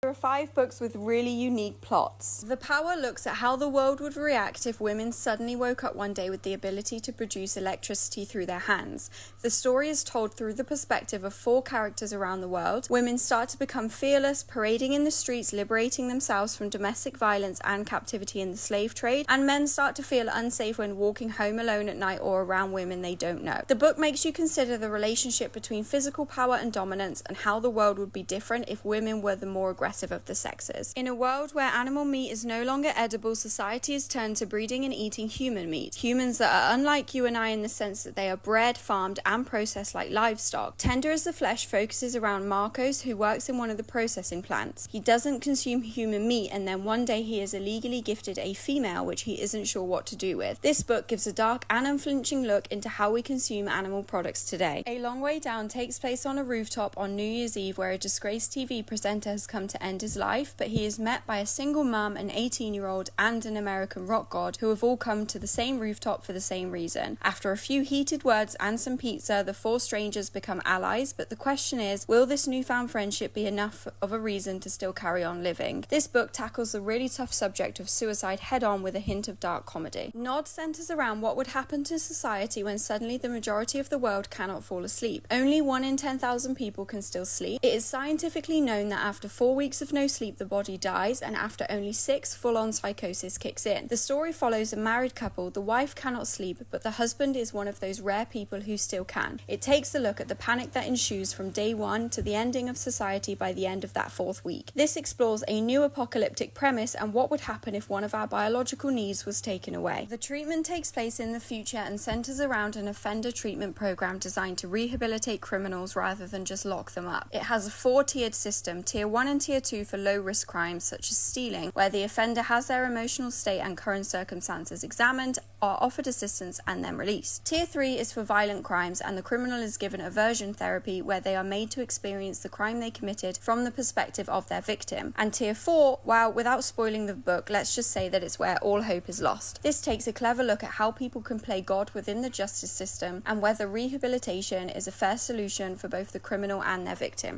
There are 5 books with really unique plots. The Power looks at how the world would react if women suddenly woke up one day with the ability to produce electricity through their hands. The story is told through the perspective of 4 characters around the world. Women start to become fearless, parading in the streets, liberating themselves from domestic violence and captivity in the slave trade, and men start to feel unsafe when walking home alone at night or around women they don't know. The book makes you consider the relationship between physical power and dominance and how the world would be different if women were the more aggressive of the sexes. In a world where animal meat is no longer edible, society has turned to breeding and eating human meat. Humans that are unlike you and I in the sense that they are bred, farmed, and processed like livestock. Tender as the Flesh focuses around Marcos, who works in one of the processing plants. He doesn't consume human meat, and then one day he is illegally gifted a female which he isn't sure what to do with. This book gives a dark and unflinching look into how we consume animal products today. A Long Way Down takes place on a rooftop on New Year's Eve where a disgraced TV presenter has come to end his life, but he is met by a single mum, an 18-year-old, and an American rock god who have all come to the same rooftop for the same reason. After a few heated words and some pizza, the 4 strangers become allies, but the question is, will this newfound friendship be enough of a reason to still carry on living? This book tackles the really tough subject of suicide head-on with a hint of dark comedy. Nod centers around what would happen to society when suddenly the majority of the world cannot fall asleep. Only 1 in 10,000 people can still sleep. It is scientifically known that after 4 weeks of no sleep, the body dies, and after only 6, full-on psychosis kicks in. The story follows a married couple. The wife cannot sleep, but the husband is one of those rare people who still can. It takes a look at the panic that ensues from day 1 to the ending of society by the end of that 4th week. This explores a new apocalyptic premise and what would happen if one of our biological needs was taken away. The treatment takes place in the future and centers around an offender treatment program designed to rehabilitate criminals rather than just lock them up. It has a 4-tiered system, Tier 1 and Tier 2 for low-risk crimes such as stealing, where the offender has their emotional state and current circumstances examined, are offered assistance, and then released. Tier 3 is for violent crimes, and the criminal is given aversion therapy where they are made to experience the crime they committed from the perspective of their victim. And Tier 4, well, without spoiling the book, let's just say that it's where all hope is lost. This takes a clever look at how people can play God within the justice system and whether rehabilitation is a fair solution for both the criminal and their victim.